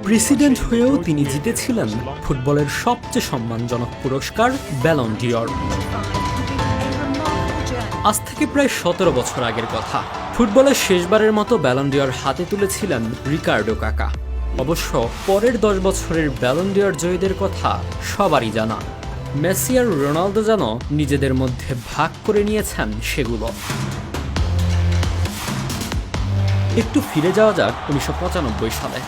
President হয়েও তিনি জিতেছিলেন ফুটবলের সবচেয়ে সম্মানজনক পুরস্কার ব্যালন ডি'র। আজ থেকে প্রায় ১৭ বছর আগের কথা। ফুটবলের শেষবারের মতো ব্যালন ডি'র হাতে তুলেছিলেন রিকার্ডো কাকা। অবশ্য পরের ১০ বছরের ব্যালন ডি'র জয়ীদের কথা সবারই জানা। মেসি আর রোনালদো যেন নিজেদের মধ্যে ভাগ করে নিয়েছেন সেগুলো। একটু ফিরে যাওয়া যাক ১৯৯৫ সালে।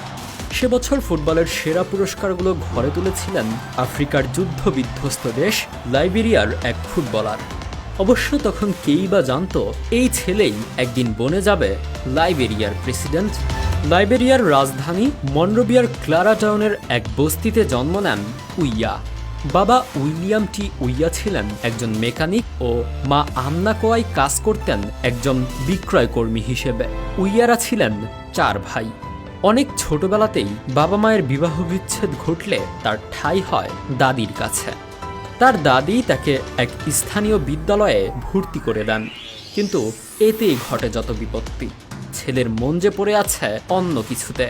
সে বছর ফুটবলের সেরা পুরস্কারগুলো ঘরে তুলেছিলেন আফ্রিকার যুদ্ধ বিধ্বস্ত দেশ লাইবেরিয়ার এক ফুটবলার। অবশ্য তখন কেই বা জানতো এই ছেলেই একদিন বনে যাবে লাইবেরিয়ার প্রেসিডেন্ট। লাইবেরিয়ার রাজধানী মনরোভিয়ার ক্লারা টাউনের এক বস্তিতে জন্ম নেন উইয়া। বাবা উইলিয়াম টি উইয়া ছিলেন একজন মেকানিক ও মা আমনা কোয়াই কাজ করতেন একজন বিক্রয় কর্মী হিসেবে। উইয়ারা ছিলেন ৪ ভাই। অনেক ছোটবেলাতেই বাবা মায়ের বিবাহ বিচ্ছেদ ঘটলে তার ঠাঁই হয় দাদির কাছে। তার দাদি তাকে এক স্থানীয় বিদ্যালয়ে ভর্তি করে দেন, কিন্তু এতেই ঘটে যত বিপত্তি। ছেলের মন যে পড়ে আছে অন্য কিছুতে।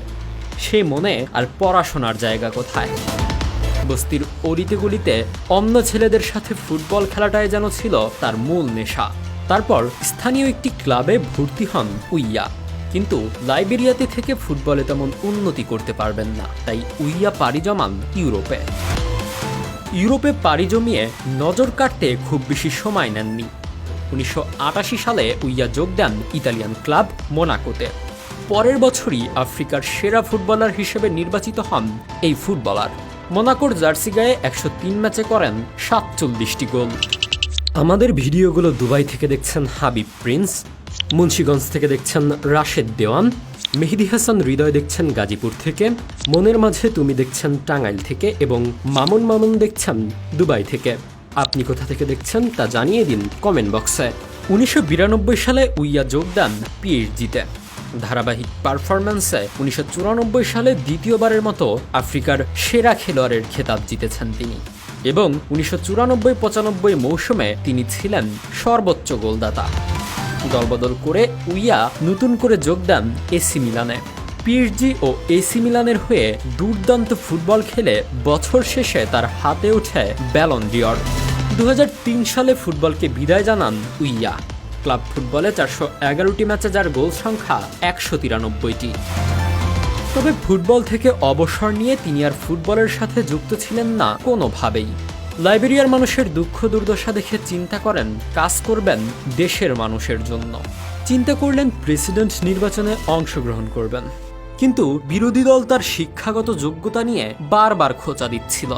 সে মনে আর পড়াশোনার জায়গা কোথায়? বস্তির অলিতে গলিতে অন্য ছেলেদের সাথে ফুটবল খেলাটাই যেন ছিল তার মূল নেশা। তারপর স্থানীয় একটি ক্লাবে ভর্তি হন উইয়া, কিন্তু লাইবেরিয়াতে থেকে ফুটবলে তেমন উন্নতি করতে পারবেন না। তাই উইয়া পাড়ি জমান ইউরোপে। ইউরোপে পাড়ি জমিয়ে নজর কাটতে খুব বেশি সময় নেননি। ১৯৮৮ সালে উইয়া যোগ দেন ইতালিয়ান ক্লাব মোনাকোতে। পরের বছরই আফ্রিকার সেরা ফুটবলার হিসেবে নির্বাচিত হন এই ফুটবলার। মোনাকোর জার্সি গায়ে ১০৩ ম্যাচে করেন ৪৭টি গোল। আমাদের ভিডিওগুলো দুবাই থেকে দেখছেন হাবিব প্রিন্স, মুন্সিগঞ্জ থেকে দেখছেন রাশেদ দেওয়ান, মেহেদি হাসান হৃদয় দেখছেন গাজীপুর থেকে, মনের মাঝে তুমি দেখছেন টাঙ্গাইল থেকে এবং মামুন দেখছেন দুবাই থেকে। আপনি কোথা থেকে দেখছেন তা জানিয়ে দিন কমেন্ট বক্সে। ১৯৯২ সালে উইয়া যোগ দেন পিএসজিতে। ধারাবাহিক পারফরম্যান্সে ১৯৯৪ সালে দ্বিতীয়বারের মতো আফ্রিকার সেরা খেলোয়াড়ের খেতাব জিতেছেন তিনি এবং ১৯৯৪-৯৫ মৌসুমে তিনি ছিলেন সর্বোচ্চ গোলদাতা। দলবদল করে উইয়া নতুন করে যোগ দেন এসি মিলানে। পিএসজি ও এসি মিলানের হয়ে দুর্দান্ত ফুটবল খেলে বছর শেষে তার হাতে ওঠে ব্যালন ডি'র। ২০০৩ সালে ফুটবলকে বিদায় জানান উইয়া। ক্লাব ফুটবলে ৪১১টি ম্যাচে যার গোল সংখ্যা ১৯৩টি। তবে ফুটবল থেকে অবসর নিয়ে তিনি আর ফুটবলের সাথে যুক্ত ছিলেন না কোনোভাবেই। লাইবেরিয়ার মানুষের দুঃখ দুর্দশা দেখে চিন্তা করেন কাজ করবেন দেশের মানুষের জন্য। চিন্তা করলেন প্রেসিডেন্ট নির্বাচনে অংশগ্রহণ করবেন, কিন্তু বিরোধী দল তার শিক্ষাগত যোগ্যতা নিয়ে বারবার খোঁচা দিচ্ছিল।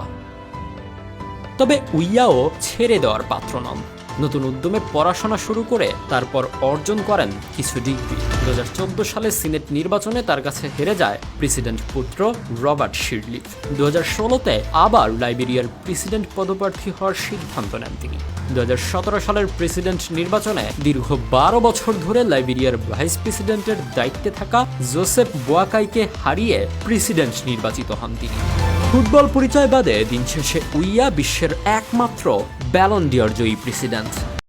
তবে উইয়াও ছেড়ে দেওয়ার পাত্র নন। নতুন উদ্যমে পড়াশোনা শুরু করে তারপর অর্জন করেন কিছু ডিগ্রি। ২০১৪ সালে সিনেট নির্বাচনে তার কাছে হেরে যায় প্রেসিডেন্ট পুত্র রবার্ট শিরলিফ। ২০১৬-তে আবার লাইবেরিয়ার প্রেসিডেন্ট পদপ্রার্থী হওয়ার সিদ্ধান্ত নেন তিনি। ২০১৭ সালের প্রেসিডেন্ট নির্বাচনে দীর্ঘ ১২ বছর ধরে লাইবেরিয়ার ভাইস প্রেসিডেন্টের দায়িত্বে থাকা জোসেফ বোয়াকাইকে হারিয়ে প্রেসিডেন্ট নির্বাচিত হন তিনি। ফুটবল পরিচয় বাদে দিন শেষে উইয়া বিশ্বের একমাত্র ব্যালন ডি'র জয়ী প্রেসিডেন্ট।